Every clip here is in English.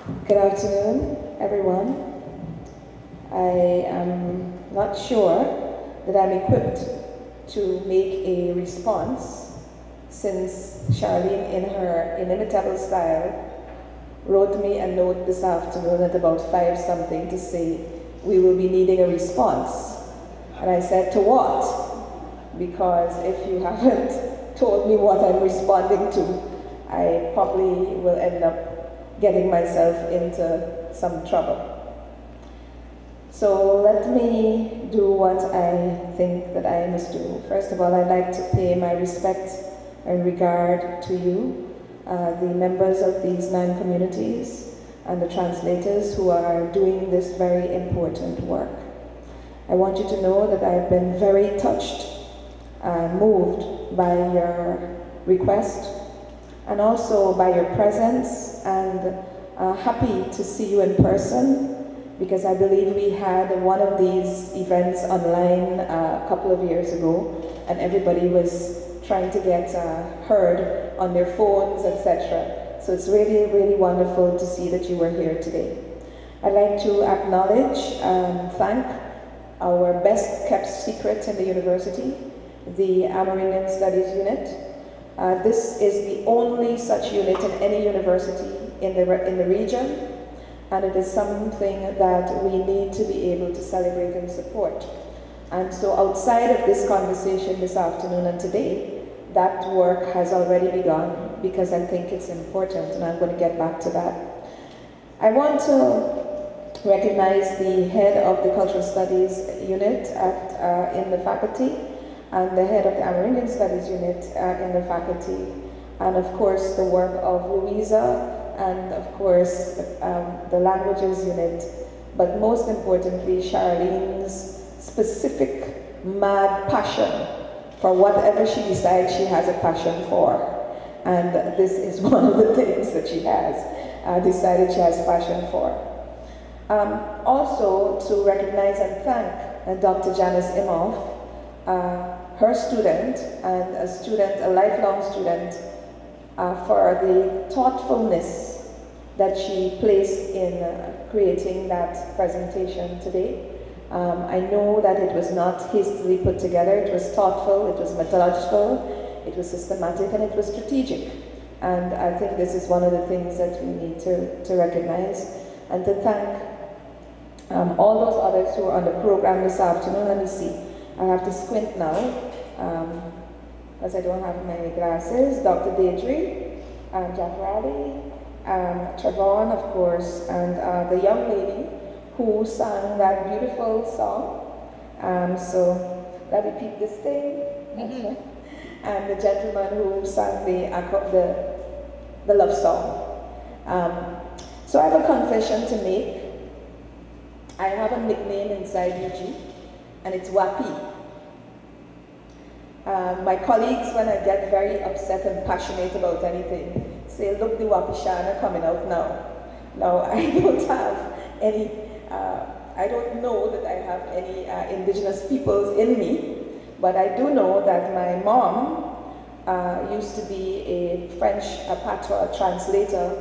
Good afternoon, everyone. I am not sure that I'm equipped to make a response since Charlene, in her inimitable style, wrote me a note this afternoon at about 5 something to say we will be needing a response. And I said, to what? Because if you haven't told me what I'm responding to, I probably will end up getting myself into some trouble. So let me do what I think that I must do. First of all, I'd like to pay my respect and regard to you, the members of these 9 communities and the translators who are doing this very important work. I want you to know that I've been very touched and moved by your request and also by your presence, and happy to see you in person, because I believe we had one of these events online a couple of years ago, and everybody was trying to get heard on their phones, etc. So it's really, really wonderful to see that you were here today. I'd like to acknowledge and thank our best kept secret in the university, the Amerindian Studies Unit. This is the only such unit in any university in the region, and it is something that we need to be able to celebrate and support. And so outside of this conversation this afternoon and today, that work has already begun because I think it's important, and I'm going to get back to that. I want to recognize the head of the Cultural Studies Unit in the faculty, and the head of the Amerindian Studies Unit in the faculty, and of course the work of Louisa, and of course the Languages Unit, but most importantly Charlene's specific mad passion for whatever she decides she has a passion for. And this is one of the things that she has decided she has passion for. Also to recognize and thank Dr. Janice Imhoff, her student, and a lifelong student, for the thoughtfulness that she placed in creating that presentation today. I know that it was not hastily put together, it was thoughtful, it was methodological, it was systematic, and it was strategic. And I think this is one of the things that we need to recognize, and to thank all those others who are on the program this afternoon. Let me see. I have to squint now, because I don't have my glasses. Dr. Deidre, Jafrali, Trevon, of course, and the young lady who sang that beautiful song. So let me peep this thing. And the gentleman who sang the love song. So I have a confession to make. I have a nickname inside UG, and it's Wapi. My colleagues, when I get very upset and passionate about anything, say, look, the Wapishana coming out now. Now, I don't have any, I don't know that I have any indigenous peoples in me, but I do know that my mom used to be a French patois translator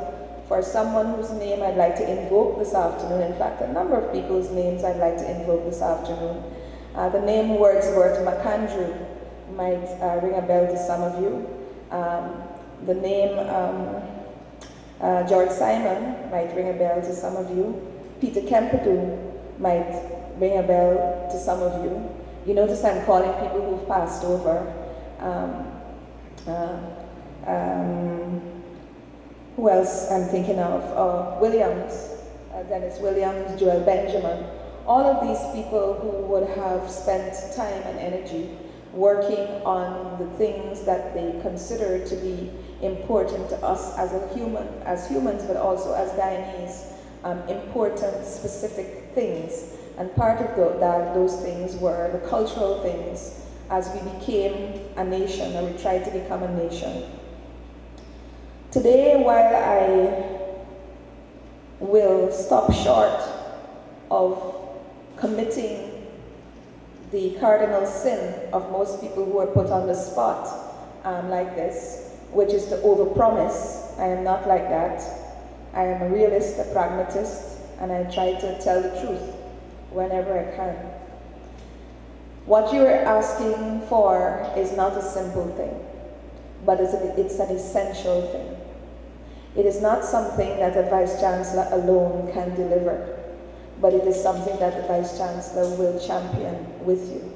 for someone whose name I'd like to invoke this afternoon. In fact, a number of people's names I'd like to invoke this afternoon. The name Wordsworth McAndrew might ring a bell to some of you. The name George Simon might ring a bell to some of you. Peter Kempadu might ring a bell to some of you. You notice I'm calling people who've passed over. Who else I'm thinking of? Williams, Dennis Williams, Joel Benjamin. All of these people who would have spent time and energy working on the things that they consider to be important to us as humans, but also as Guyanese, important specific things. And part of those things were the cultural things as we became a nation, or we tried to become a nation. Today, while I will stop short of committing the cardinal sin of most people who are put on the spot like this, which is to overpromise. I am not like that. I am a realist, a pragmatist, and I try to tell the truth whenever I can. What you're asking for is not a simple thing, but it's an essential thing. It is not something that a Vice Chancellor alone can deliver, but it is something that the Vice Chancellor will champion with you.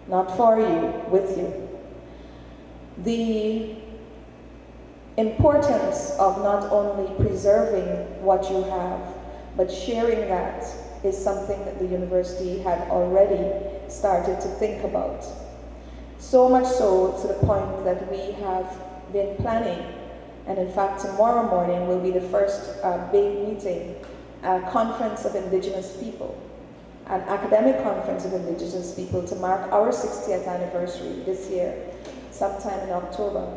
Not for you, with you. The importance of not only preserving what you have, but sharing that is something that the university had already started to think about. So much so to the point that we have been planning, and in fact tomorrow morning will be the first big meeting, a conference of Indigenous people, an academic conference of Indigenous people to mark our 60th anniversary this year, sometime in October.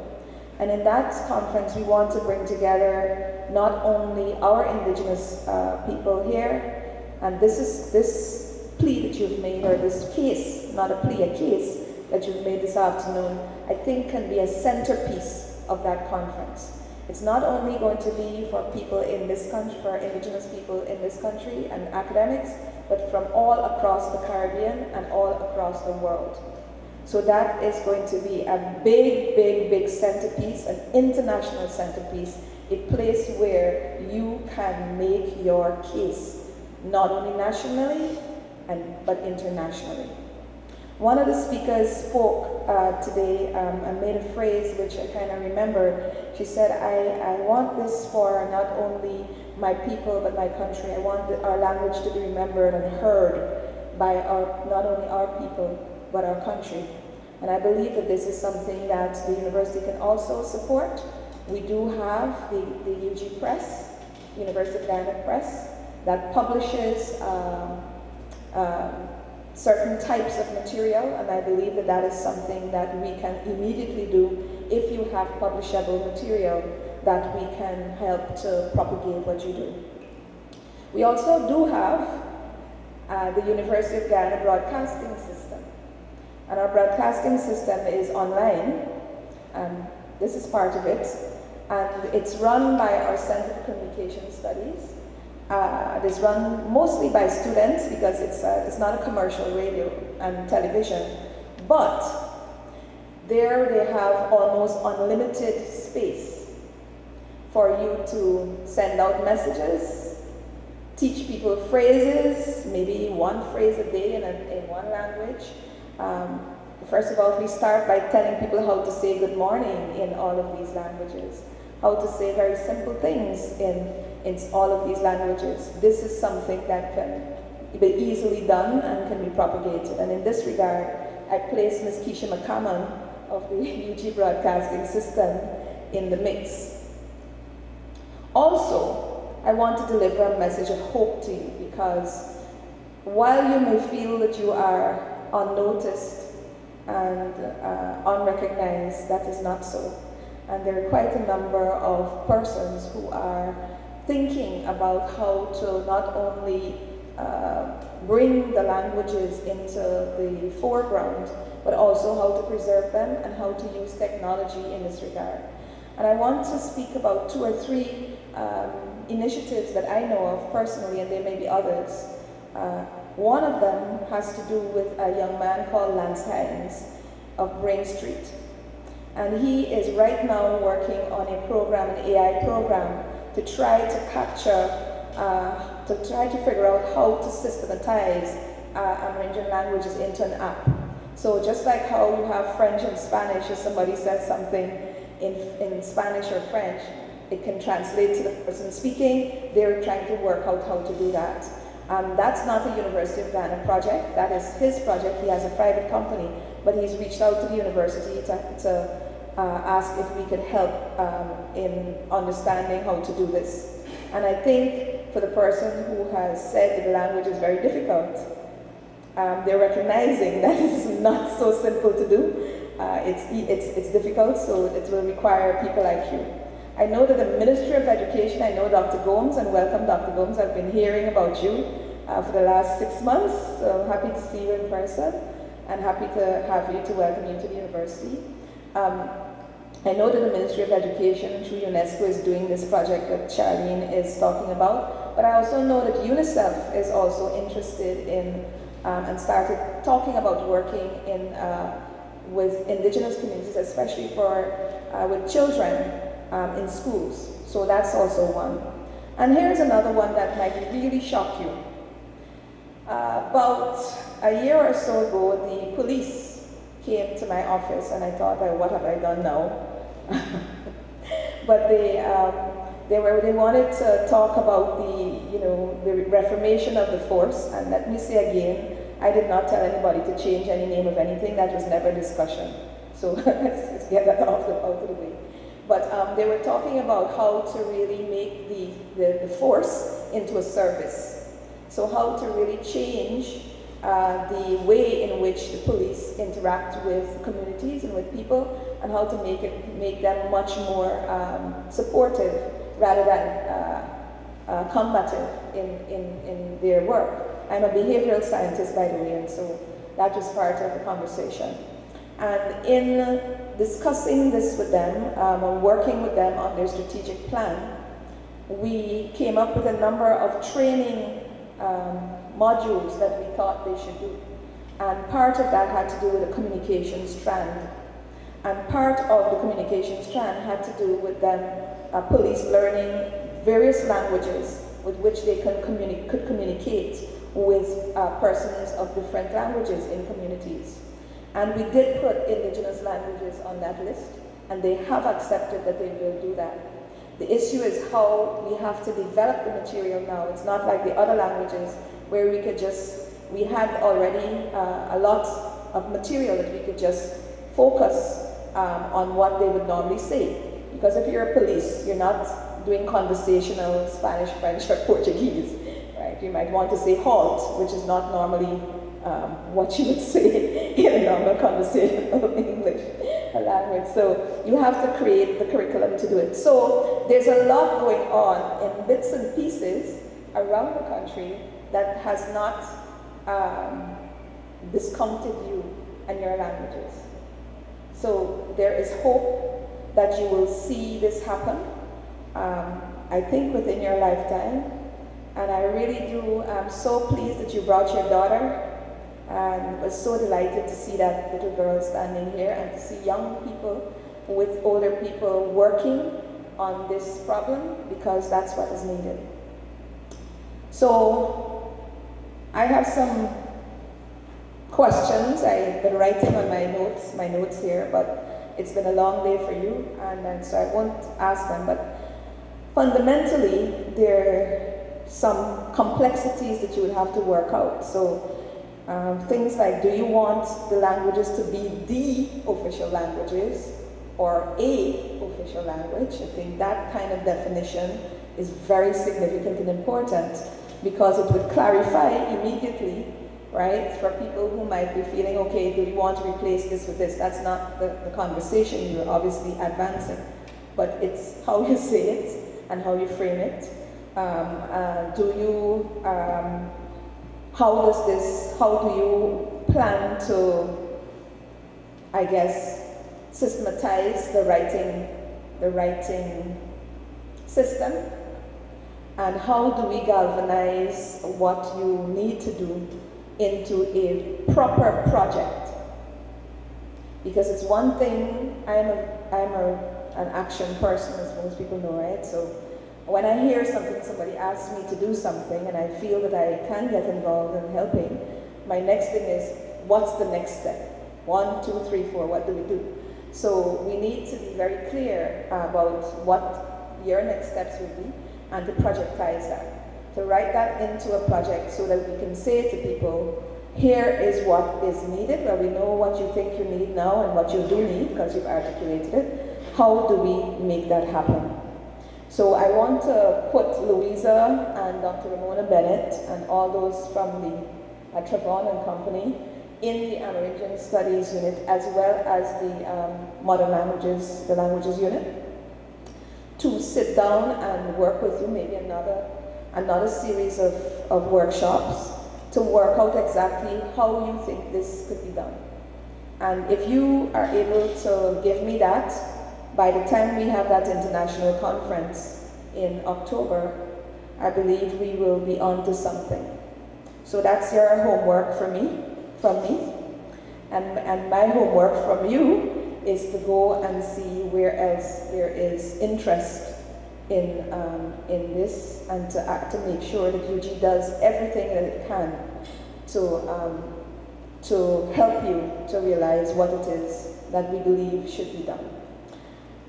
And in that conference, we want to bring together not only our Indigenous people here, and this plea that you've made, or this case, not a plea, a case that you've made this afternoon, I think can be a centerpiece of that conference. It's not only going to be for people in this country, for Indigenous people in this country and academics, but from all across the Caribbean and all across the world. So that is going to be a big, big, big centerpiece, an international centerpiece, a place where you can make your case, not only nationally, but internationally. One of the speakers spoke today and made a phrase which I kind of remembered. She said, I want this for not only my people, but my country. I want our language to be remembered and heard by not only our people, but our country. And I believe that this is something that the university can also support. We do have the UG Press, University of Guyana Press, that publishes certain types of material, and I believe that that is something that we can immediately do if you have publishable material that we can help to propagate what you do. We also do have the University of Guyana broadcasting system. And our broadcasting system is online, and this is part of it. And it's run by our Center for Communication Studies. It is run mostly by students because it's not a commercial radio and television. But there they have almost unlimited space for you to send out messages, teach people phrases, maybe one phrase a day in one language. First of all, we start by telling people how to say good morning in all of these languages, how to say very simple things in all of these languages. This is something that can be easily done and can be propagated. And in this regard, I place Ms. Keisha McCammon of the UG Broadcasting System in the mix. Also, I want to deliver a message of hope to you, because while you may feel that you are unnoticed and unrecognized, that is not so. And there are quite a number of persons who are thinking about how to not only bring the languages into the foreground, but also how to preserve them and how to use technology in this regard. And I want to speak about 2 or 3 initiatives that I know of personally, and there may be others. One of them has to do with a young man called Lance Hines of Brain Street. And he is right now working on a program, an AI program, to try to capture, to try to figure out how to systematize Amerindian languages into an app. So just like how you have French and Spanish, if somebody says something in Spanish or French, it can translate to the person speaking. They're trying to work out how to do that. That's not a University of Guyana project, that is his project. He has a private company, but he's reached out to the university to ask if we could help in understanding how to do this. And I think for the person who has said that the language is very difficult, they're recognizing that it is not so simple to do. It's difficult, so it will require people like you. I know that the Ministry of Education, I know Dr. Gomes, and welcome Dr. Gomes. I've been hearing about you for the last 6 months, so I'm happy to see you in person and happy to have you, to welcome you to the university. I know that the Ministry of Education through UNESCO is doing this project that Charlene is talking about, but I also know that UNICEF is also interested in and started talking about working in, with indigenous communities, especially with children in schools. So that's also one. And here's another one that might really shock you. About a year or so ago, the police came to my office, and I thought, well, what have I done now? But they wanted to talk about the reformation of the force. And let me say again, I did not tell anybody to change any name of anything. That was never a discussion. So let's get that out of the way. But they were talking about how to really make the force into a service. So how to really change the way in which the police interact with communities and with people, and how to make them much more supportive rather than combative in their work. I'm a behavioral scientist, by the way, and so that was part of the conversation. And in discussing this with them, and working with them on their strategic plan, we came up with a number of training modules that we thought they should do. And part of that had to do with the communication strand. And part of the communication strand had to do with them police learning various languages with which they could communicate with persons of different languages in communities. And we did put indigenous languages on that list, and they have accepted that they will do that. The issue is how we have to develop the material now. It's not like the other languages where we had already a lot of material that we could just focus on what they would normally say. Because if you're a police, you're not doing conversational Spanish, French, or Portuguese, right? You might want to say halt, which is not normally what you would say in a normal conversational English language. So you have to create the curriculum to do it. So there's a lot going on in bits and pieces around the country that has not discounted you and your languages. So there is hope that you will see this happen, I think within your lifetime. And I really do, I'm so pleased that you brought your daughter, and was so delighted to see that little girl standing here and to see young people with older people working on this problem, because that's what is needed. So I have some questions. I've been writing on my notes here, but it's been a long day for you, and so I won't ask them. But fundamentally, there are some complexities that you would have to work out. So things like, do you want the languages to be the official languages or a official language? I think that kind of definition is very significant and important, because it would clarify immediately, right, for people who might be feeling, okay, do you want to replace this with this? That's not the conversation you're obviously advancing, but it's how you say it and how you frame it. How do you plan to, I guess, systematize the writing system? And how do we galvanize what you need to do into a proper project? Because it's one thing, I'm an action person, as most people know, right? So when I hear something, somebody asks me to do something, and I feel that I can get involved in helping, my next thing is, what's the next step? 1, 2, 3, 4, what do we do? So we need to be very clear about what your next steps would be, and to projectize that. To write that into a project so that we can say to people, here is what is needed. Well, we know what you think you need now and what you do need, because you've articulated it. How do we make that happen? So I want to put Louisa and Dr. Ramona Bennett and all those from the Travon and Company in the Amerindian Studies unit, as well as the Modern Languages, the Languages unit, to sit down and work with you, maybe another series of workshops, to work out exactly how you think this could be done. And if you are able to give me that, by the time we have that international conference in October, I believe we will be on to something. So that's your homework from me. And my homework from you is to go and see where else there is interest in this, and to make sure that UG does everything that it can to help you to realize what it is that we believe should be done.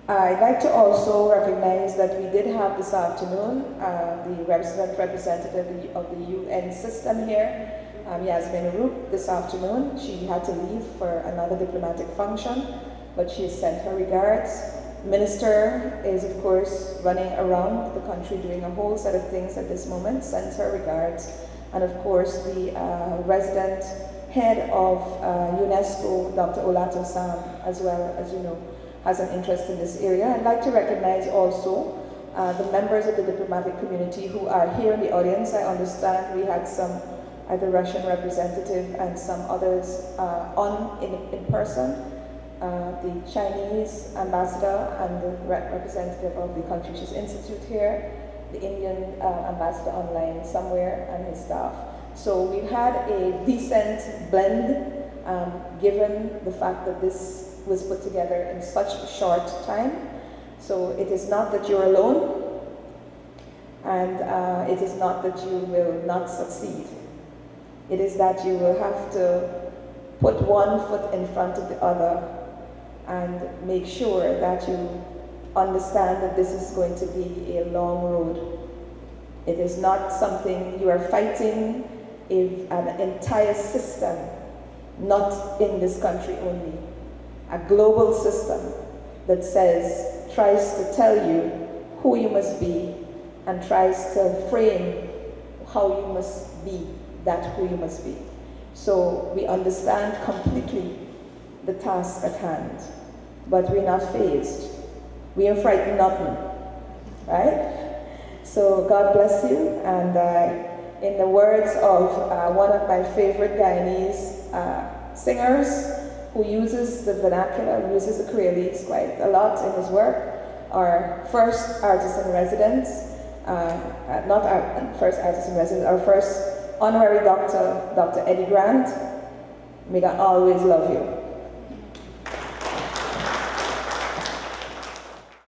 I'd like to also recognize that we did have this afternoon the representative of the UN system here, Yasmin Roop, this afternoon. She had to leave for another diplomatic function, but she has sent her regards. Minister is, of course, running around the country doing a whole set of things at this moment, sends her regards. And of course, the resident head of UNESCO, Dr. Olato Sam, as well, as you know, has an interest in this area. I'd like to recognize also the members of the diplomatic community who are here in the audience. I understand we had some, the Russian representative and some others in person. The Chinese ambassador and the representative of the Confucius Institute here, the Indian ambassador online somewhere, and his staff. So we've had a decent blend given the fact that this was put together in such a short time. So it is not that you're alone, and it is not that you will not succeed. It is that you will have to put one foot in front of the other and make sure that you understand that this is going to be a long road. It is not something you are fighting an entire system, not in this country only. A global system that tries to tell you who you must be and tries to frame how you must be that who you must be. So we understand completely the task at hand, but we're not phased. We are frightened nothing, right? So God bless you, and in the words of one of my favorite Guyanese singers, who uses the vernacular, uses the Creolese quite a lot in his work, our first artist in residence, not our first artist in residence, our first honorary doctor, Dr. Eddie Grant, may God always love you.